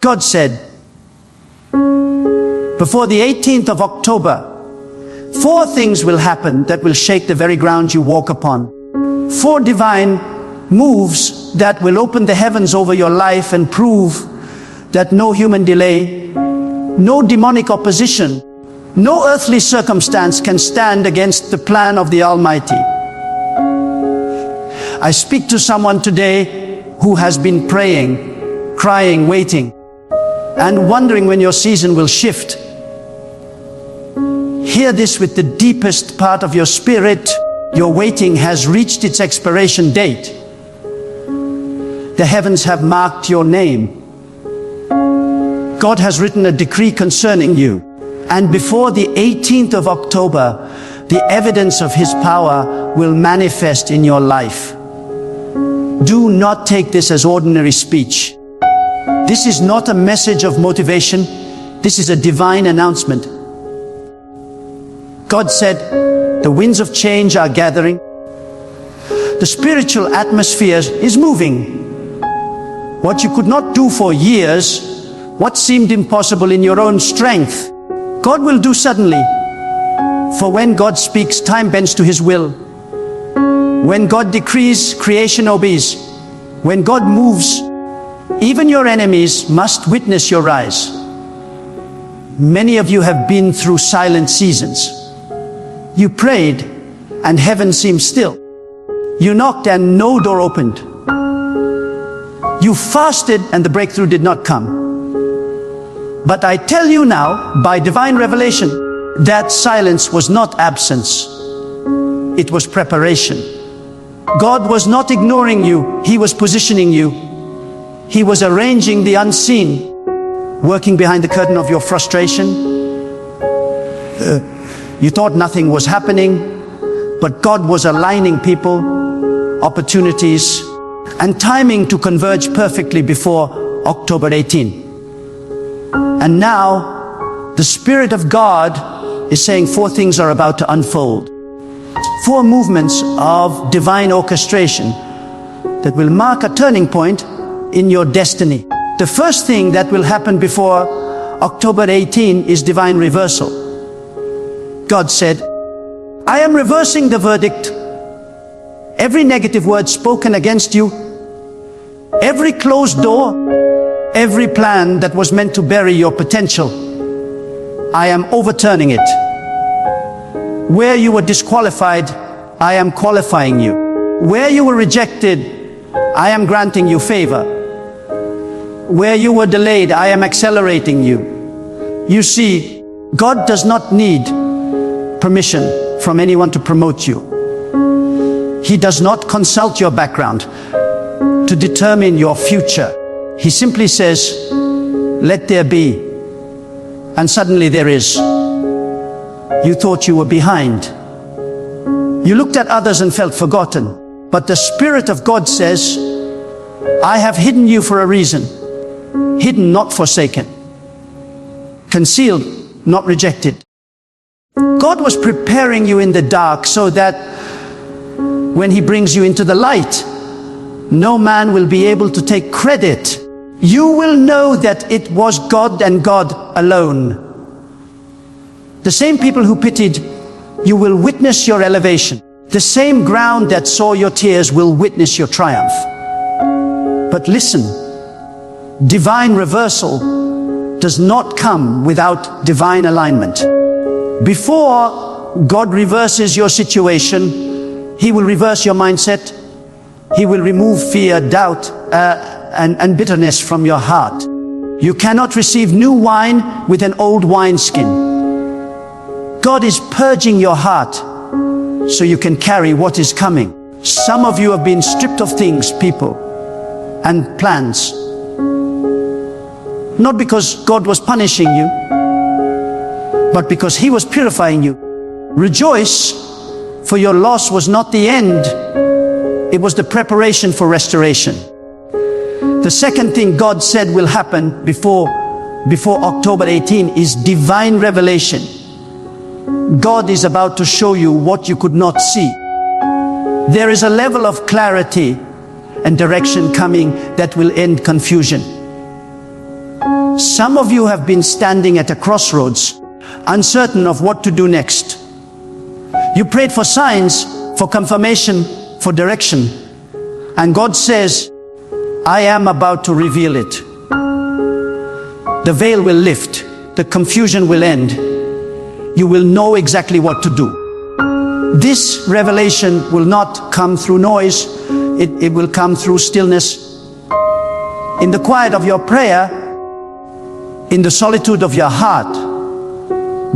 God said, before the 18th of October, 4 things will happen that will shake the very ground you walk upon. 4 divine moves that will open the heavens over your life and prove that no human delay, no demonic opposition, no earthly circumstance can stand against the plan of the Almighty. I speak to someone today who has been praying, crying, waiting, and wondering when your season will shift. Hear this with the deepest part of your spirit. Your waiting has reached its expiration date. The heavens have marked your name. God has written a decree concerning you. And before the 18th of October, the evidence of His power will manifest in your life. Do not take this as ordinary speech. This is not a message of motivation. This is a divine announcement. God said, the winds of change are gathering. The spiritual atmosphere is moving. What you could not do for years, what seemed impossible in your own strength, God will do suddenly. For when God speaks, time bends to His will. When God decrees, creation obeys. When God moves, even your enemies must witness your rise. Many of you have been through silent seasons. You prayed and heaven seemed still. You knocked and no door opened. You fasted and the breakthrough did not come. But I tell you now, by divine revelation, that silence was not absence. It was preparation. God was not ignoring you. He was positioning you. He was arranging the unseen, working behind the curtain of your frustration. You thought nothing was happening, but God was aligning people, opportunities, and timing to converge perfectly before October 18. And now, the Spirit of God is saying 4 things are about to unfold. 4 movements of divine orchestration that will mark a turning point in your destiny. The first thing that will happen before October 18 is divine reversal. God said, I am reversing the verdict. Every negative word spoken against you, every closed door, every plan that was meant to bury your potential, I am overturning it. Where you were disqualified, I am qualifying you. Where you were rejected, I am granting you favor. Where you were delayed, I am accelerating you. You see, God does not need permission from anyone to promote you. He does not consult your background to determine your future. He simply says, let there be. And suddenly there is. You thought you were behind. You looked at others and felt forgotten. But the Spirit of God says, I have hidden you for a reason. Hidden, not forsaken. Concealed, not rejected. God was preparing you in the dark so that when He brings you into the light, no man will be able to take credit. You will know that it was God and God alone. The same people who pitied you will witness your elevation. The same ground that saw your tears will witness your triumph. But listen, divine reversal does not come without divine alignment. Before God reverses your situation, He will reverse your mindset. He will remove fear, doubt, and bitterness from your heart. You cannot receive new wine with an old wineskin. God is purging your heart so you can carry what is coming. Some of you have been stripped of things, people, and plans. Not because God was punishing you, but because He was purifying you. Rejoice, for your loss was not the end. It was the preparation for restoration. The second thing God said will happen before October 18 is divine revelation. God is about to show you what you could not see. There is a level of clarity and direction coming that will end confusion. Some of you have been standing at a crossroads, uncertain of what to do next. You prayed for signs, for confirmation, for direction. And God says, I am about to reveal it. The veil will lift. The confusion will end. You will know exactly what to do. This revelation will not come through noise. It will come through stillness. In the quiet of your prayer, in the solitude of your heart,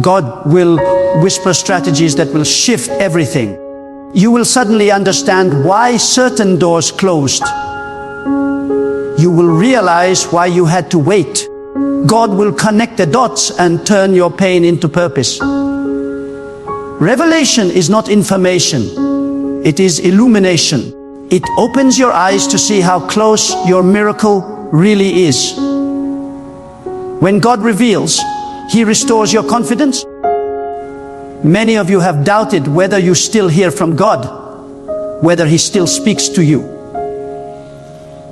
God will whisper strategies that will shift everything. You will suddenly understand why certain doors closed. You will realize why you had to wait. God will connect the dots and turn your pain into purpose. Revelation is not information. It is illumination. It opens your eyes to see how close your miracle really is. When God reveals, He restores your confidence. Many of you have doubted whether you still hear from God, whether He still speaks to you.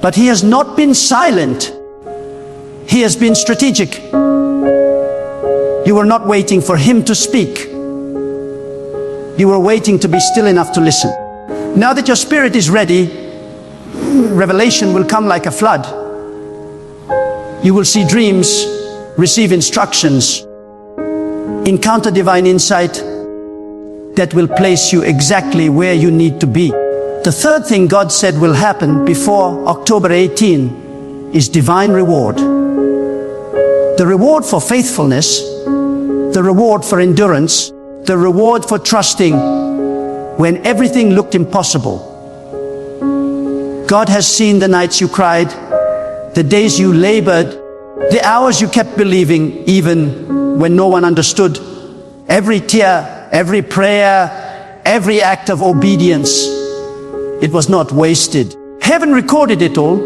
But He has not been silent. He has been strategic. You were not waiting for Him to speak. You were waiting to be still enough to listen. Now that your spirit is ready, revelation will come like a flood. You will see dreams, receive instructions, encounter divine insight that will place you exactly where you need to be. The third thing God said will happen before October 18 is divine reward. The reward for faithfulness, the reward for endurance, the reward for trusting when everything looked impossible. God has seen the nights you cried, the days you labored, the hours you kept believing even when no one understood. Every tear, every prayer, every act of obedience, it was not wasted. Heaven recorded it all.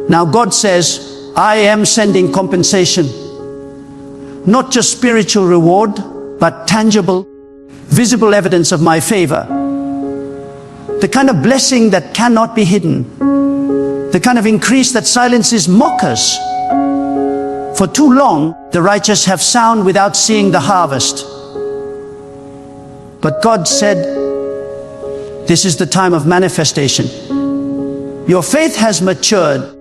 Now God says, I am sending compensation. Not just spiritual reward, but tangible, visible evidence of my favor. The kind of blessing that cannot be hidden. The kind of increase that silences mockers. For too long, the righteous have sown without seeing the harvest. But God said, this is the time of manifestation. Your faith has matured.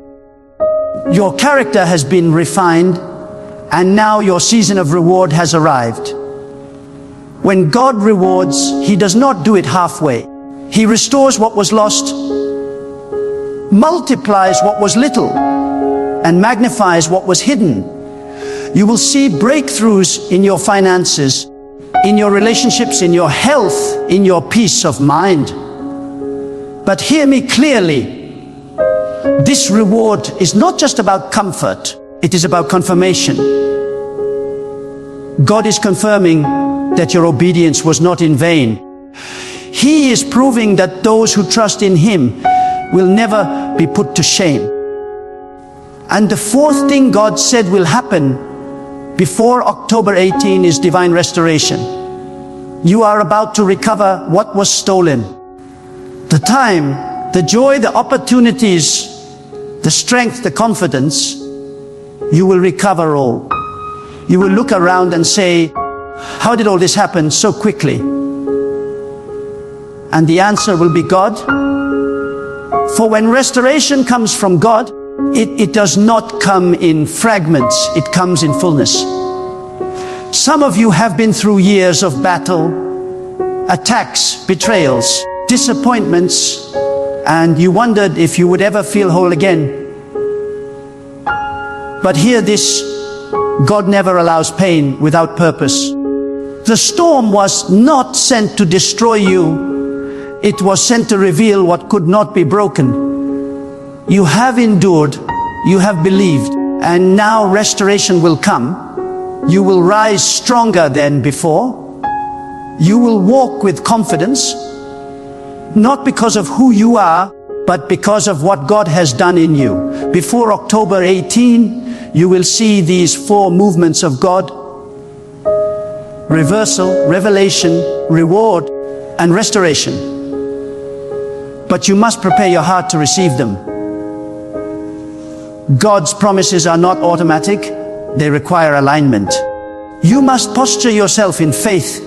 Your character has been refined. And now your season of reward has arrived. When God rewards, He does not do it halfway. He restores what was lost, multiplies what was little, and magnifies what was hidden. You will see breakthroughs in your finances, in your relationships, in your health, in your peace of mind. But hear me clearly. This reward is not just about comfort. It is about confirmation. God is confirming that your obedience was not in vain. He is proving that those who trust in Him will never be put to shame. And the fourth thing God said will happen before October 18 is divine restoration. You are about to recover what was stolen. The time, the joy, the opportunities, the strength, the confidence, you will recover all. You will look around and say, how did all this happen so quickly? And the answer will be God. For when restoration comes from God, it does not come in fragments, it comes in fullness. Some of you have been through years of battle, attacks, betrayals, disappointments, and you wondered if you would ever feel whole again. But hear this, God never allows pain without purpose. The storm was not sent to destroy you. It was sent to reveal what could not be broken. You have endured, you have believed, and now restoration will come. You will rise stronger than before. You will walk with confidence, not because of who you are, but because of what God has done in you. Before October 18, you will see these four movements of God: reversal, revelation, reward, and restoration. But you must prepare your heart to receive them. God's promises are not automatic, they require alignment. You must posture yourself in faith.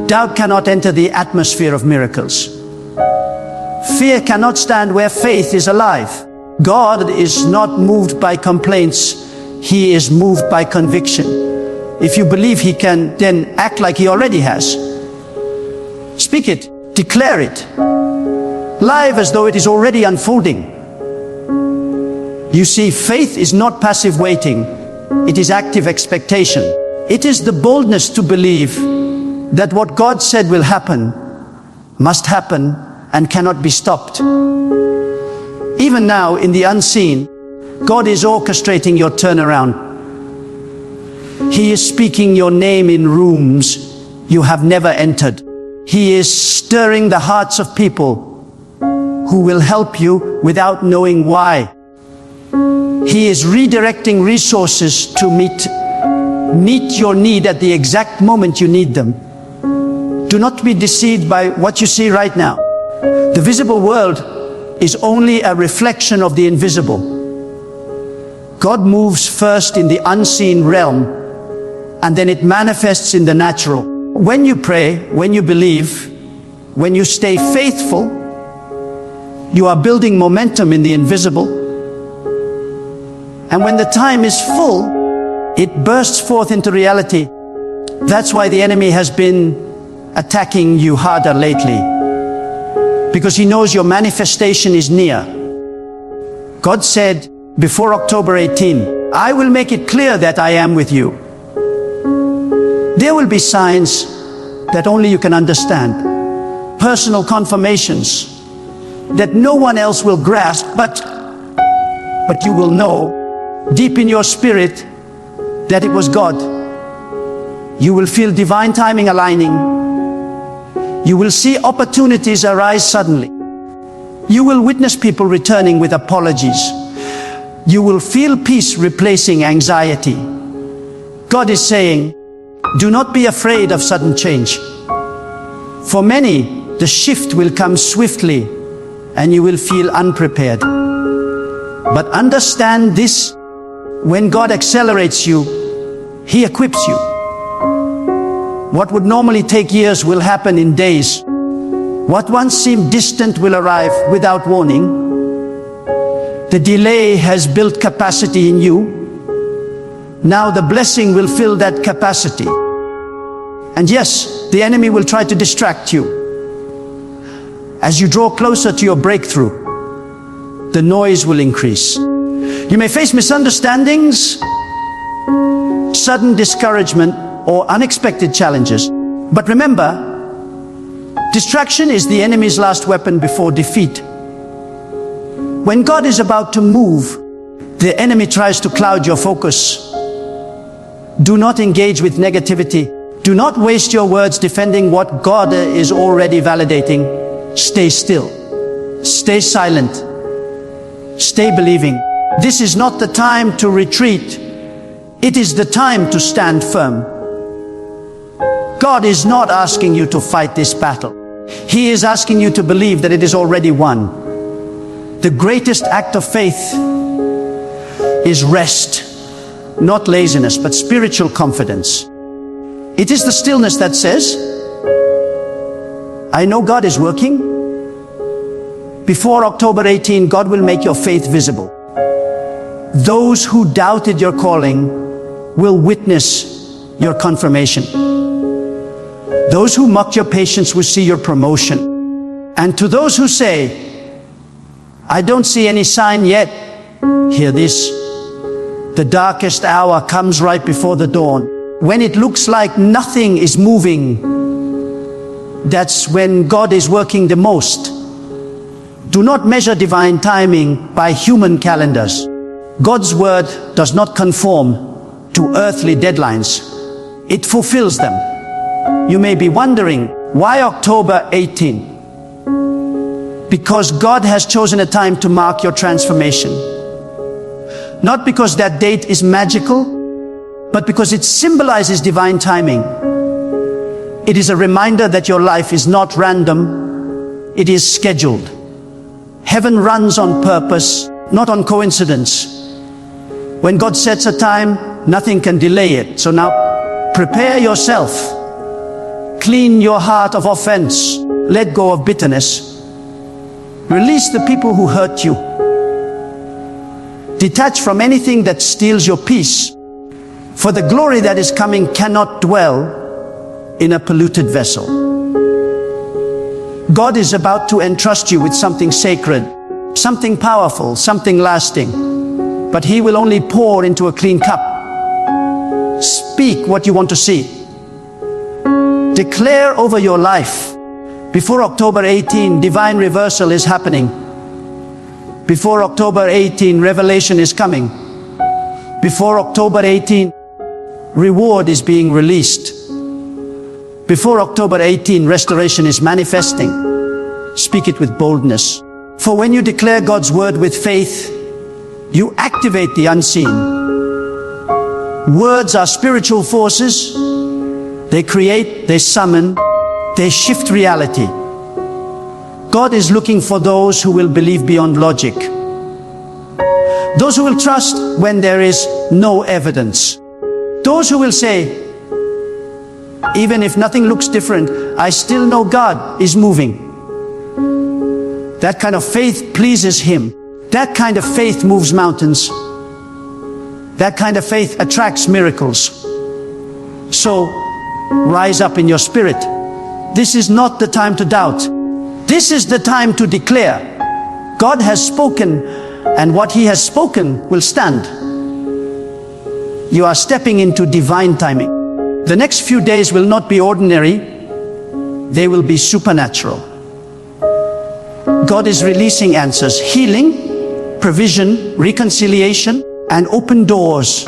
Doubt cannot enter the atmosphere of miracles. Fear cannot stand where faith is alive. God is not moved by complaints, He is moved by conviction. If you believe He can, then act like He already has. Speak it, declare it, live as though it is already unfolding. You see, faith is not passive waiting, it is active expectation. It is the boldness to believe that what God said will happen, must happen, and cannot be stopped. Even now, in the unseen, God is orchestrating your turnaround. He is speaking your name in rooms you have never entered. He is stirring the hearts of people who will help you without knowing why. He is redirecting resources to meet your need at the exact moment you need them. Do not be deceived by what you see right now. The visible world is only a reflection of the invisible. God moves first in the unseen realm, and then it manifests in the natural. When you pray, when you believe, when you stay faithful, you are building momentum in the invisible. And when the time is full, it bursts forth into reality. That's why the enemy has been attacking you harder lately, because he knows your manifestation is near. God said before October 18, I will make it clear that I am with you. There will be signs that only you can understand, personal confirmations that no one else will grasp, but you will know deep in your spirit that it was God. You will feel divine timing aligning. You will see opportunities arise suddenly. You will witness people returning with apologies. You will feel peace replacing anxiety. God is saying, do not be afraid of sudden change. For many, the shift will come swiftly and you will feel unprepared. But understand this, when God accelerates you, He equips you. What would normally take years will happen in days. What once seemed distant will arrive without warning. The delay has built capacity in you. Now the blessing will fill that capacity. And yes, the enemy will try to distract you. As you draw closer to your breakthrough, the noise will increase. You may face misunderstandings, sudden discouragement, or unexpected challenges. But remember, distraction is the enemy's last weapon before defeat. When God is about to move, the enemy tries to cloud your focus. Do not engage with negativity. Do not waste your words defending what God is already validating. Stay still. Stay silent. Stay believing. This is not the time to retreat. It is the time to stand firm. God is not asking you to fight this battle. He is asking you to believe that it is already won. The greatest act of faith is rest, not laziness, but spiritual confidence. It is the stillness that says, I know God is working. Before October 18, God will make your faith visible. Those who doubted your calling will witness your confirmation. Those who mocked your patience will see your promotion. And to those who say, I don't see any sign yet, hear this. The darkest hour comes right before the dawn. When it looks like nothing is moving, that's when God is working the most. Do not measure divine timing by human calendars. God's word does not conform to earthly deadlines. It fulfills them. You may be wondering, why October 18? Because God has chosen a time to mark your transformation. Not because that date is magical, but because it symbolizes divine timing. It is a reminder that your life is not random, it is scheduled. Heaven runs on purpose, not on coincidence. When God sets a time, nothing can delay it. So now, prepare yourself. Clean your heart of offense. Let go of bitterness. Release the people who hurt you. Detach from anything that steals your peace. For the glory that is coming cannot dwell in a polluted vessel. God is about to entrust you with something sacred, something powerful, something lasting. But He will only pour into a clean cup. Speak what you want to see. Declare over your life. Before October 18, divine reversal is happening. Before October 18, revelation is coming. Before October 18, reward is being released. Before October 18, restoration is manifesting. Speak it with boldness. For when you declare God's word with faith, you activate the unseen. Words are spiritual forces. They create, they summon, they shift reality. God is looking for those who will believe beyond logic. Those who will trust when there is no evidence. Those who will say, even if nothing looks different, I still know God is moving. That kind of faith pleases Him. That kind of faith moves mountains. That kind of faith attracts miracles. So, rise up in your spirit. This is not the time to doubt. This is the time to declare. God has spoken, and what He has spoken will stand. You are stepping into divine timing. The next few days will not be ordinary. They will be supernatural. God is releasing answers, healing, provision, reconciliation, and open doors.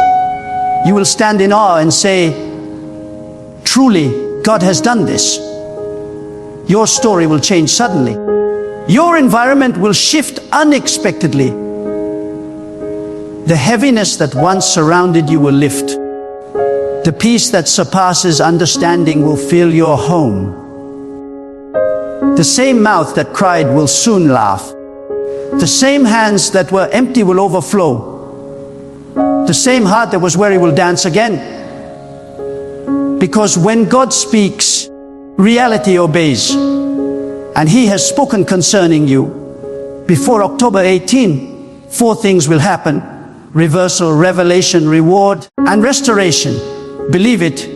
You will stand in awe and say, truly, God has done this. Your story will change suddenly. Your environment will shift unexpectedly. The heaviness that once surrounded you will lift. The peace that surpasses understanding will fill your home. The same mouth that cried will soon laugh. The same hands that were empty will overflow. The same heart that was weary will dance again. Because when God speaks, reality obeys. And He has spoken concerning you. Before October 18, 4 things will happen: reversal, revelation, reward, and restoration. Believe it,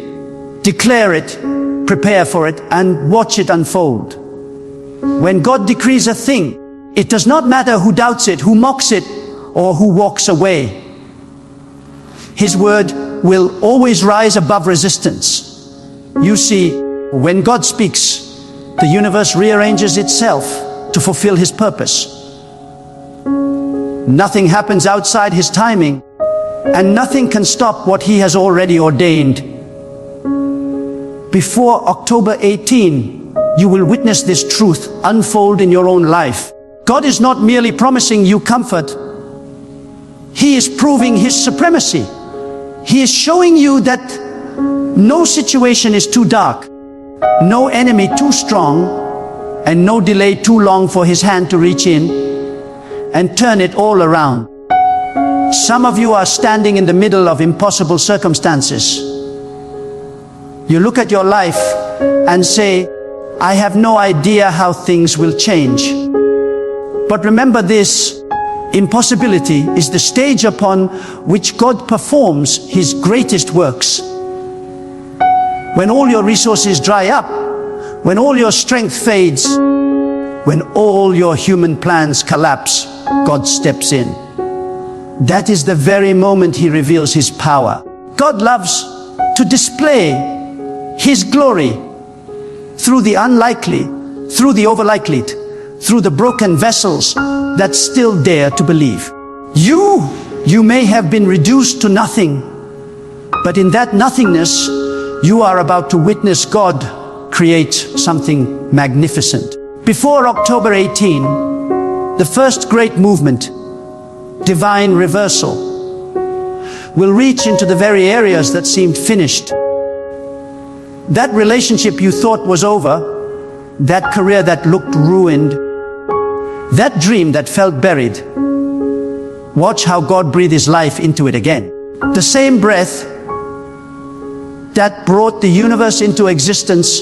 declare it, prepare for it, and watch it unfold. When God decrees a thing, it does not matter who doubts it, who mocks it, or who walks away. His word will always rise above resistance. You see, when God speaks, the universe rearranges itself to fulfill His purpose. Nothing happens outside His timing, and nothing can stop what He has already ordained. Before October 18, you will witness this truth unfold in your own life. God is not merely promising you comfort. He is proving His supremacy. He is showing you that no situation is too dark, no enemy too strong, and no delay too long for His hand to reach in and turn it all around. Some of you are standing in the middle of impossible circumstances. You look at your life and say, I have no idea how things will change. But remember this, impossibility is the stage upon which God performs His greatest works. When all your resources dry up, when all your strength fades, when all your human plans collapse, God steps in. That is the very moment He reveals His power. God loves to display His glory through the unlikely, through the overlikely, through the broken vessels that still dare to believe. You may have been reduced to nothing, but in that nothingness, you are about to witness God create something magnificent. Before October 18, the first great movement, divine reversal, will reach into the very areas that seemed finished. That relationship you thought was over, that career that looked ruined, that dream that felt buried, Watch how God breathes His life into it again. The same breath that brought the universe into existence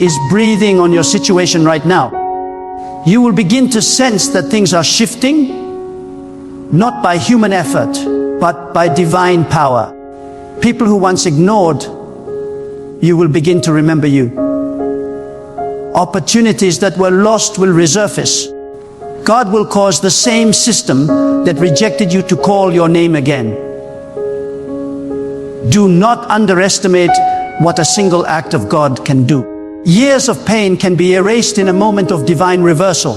is breathing on your situation right now. You will begin to sense that things are shifting, not by human effort, but by divine power. People who once ignored you will begin to remember you. Opportunities that were lost will resurface. God will cause the same system that rejected you to call your name again. Do not underestimate what a single act of God can do. Years of pain can be erased in a moment of divine reversal.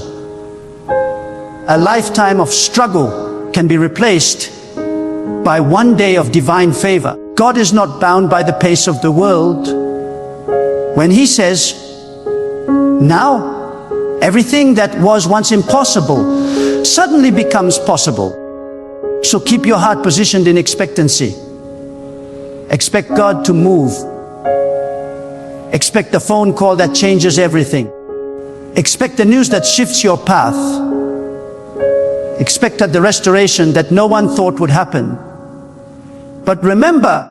A lifetime of struggle can be replaced by one day of divine favor. God is not bound by the pace of the world. When He says, now, everything that was once impossible suddenly becomes possible. So keep your heart positioned in expectancy. Expect God to move. Expect the phone call that changes everything. Expect the news that shifts your path. Expect the restoration that no one thought would happen. But remember,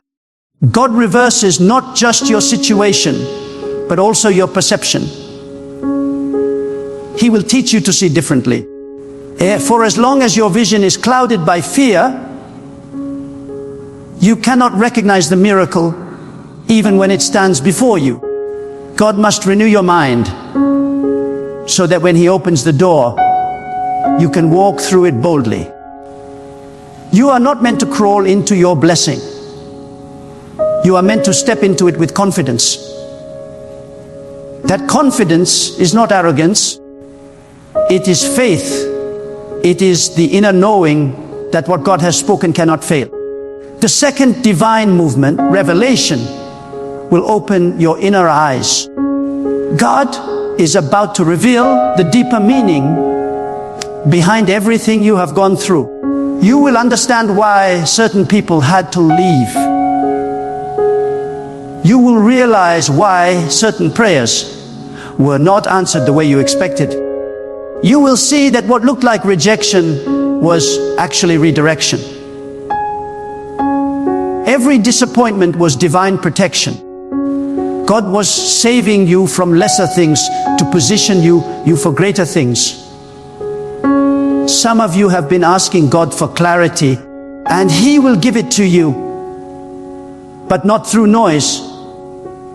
God reverses not just your situation, but also your perception. He will teach you to see differently. For as long as your vision is clouded by fear, you cannot recognize the miracle even when it stands before you. God must renew your mind so that when He opens the door, you can walk through it boldly. You are not meant to crawl into your blessing. You are meant to step into it with confidence. That confidence is not arrogance. It is faith. It is the inner knowing that what God has spoken cannot fail. The second divine movement, revelation, will open your inner eyes. God is about to reveal the deeper meaning behind everything you have gone through. You will understand why certain people had to leave. You will realize why certain prayers were not answered the way you expected. You will see that what looked like rejection was actually redirection. Every disappointment was divine protection. God was saving you from lesser things to position you for greater things. Some of you have been asking God for clarity, and He will give it to you, but not through noise.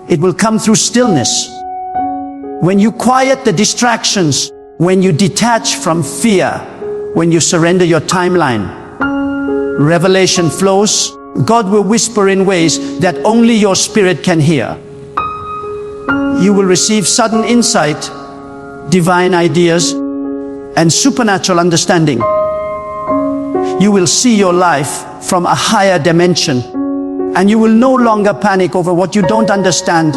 It will come through stillness. When you quiet the distractions, when you detach from fear, when you surrender your timeline, revelation flows. God will whisper in ways that only your spirit can hear. You will receive sudden insight, divine ideas, and supernatural understanding. You will see your life from a higher dimension, and you will no longer panic over what you don't understand,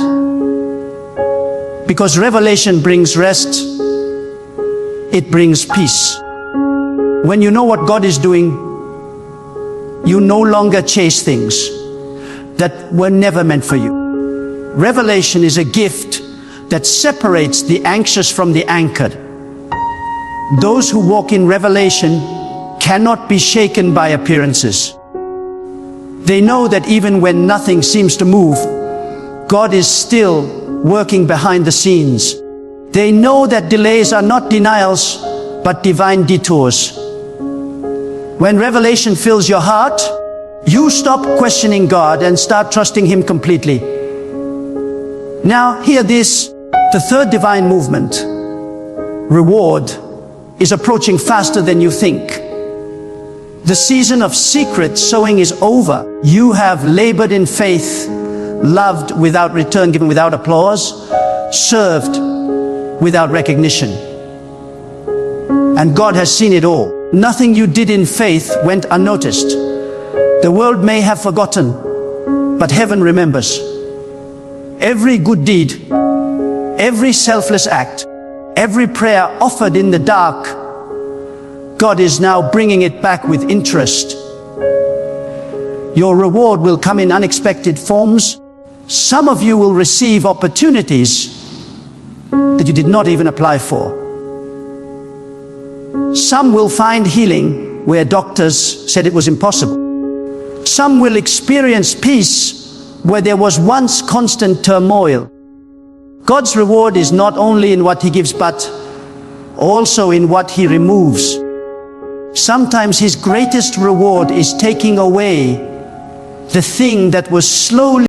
because revelation brings rest. It brings peace. When you know what God is doing, you no longer chase things that were never meant for you. Revelation is a gift that separates the anxious from the anchored. Those who walk in revelation cannot be shaken by appearances. They know that even when nothing seems to move, God is still working behind the scenes. They know that delays are not denials, but divine detours. When revelation fills your heart, you stop questioning God and start trusting Him completely. Now, hear this. The third divine movement, reward, is approaching faster than you think. The season of secret sowing is over. You have labored in faith, loved without return, given without applause, served without recognition. And God has seen it all. Nothing you did in faith went unnoticed. The world may have forgotten, but heaven remembers. Every good deed, every selfless act, every prayer offered in the dark, God is now bringing it back with interest. Your reward will come in unexpected forms. Some of you will receive opportunities that you did not even apply for. Some will find healing where doctors said it was impossible. Some will experience peace where there was once constant turmoil. God's reward is not only in what He gives, but also in what He removes. Sometimes His greatest reward is taking away the thing that was slowly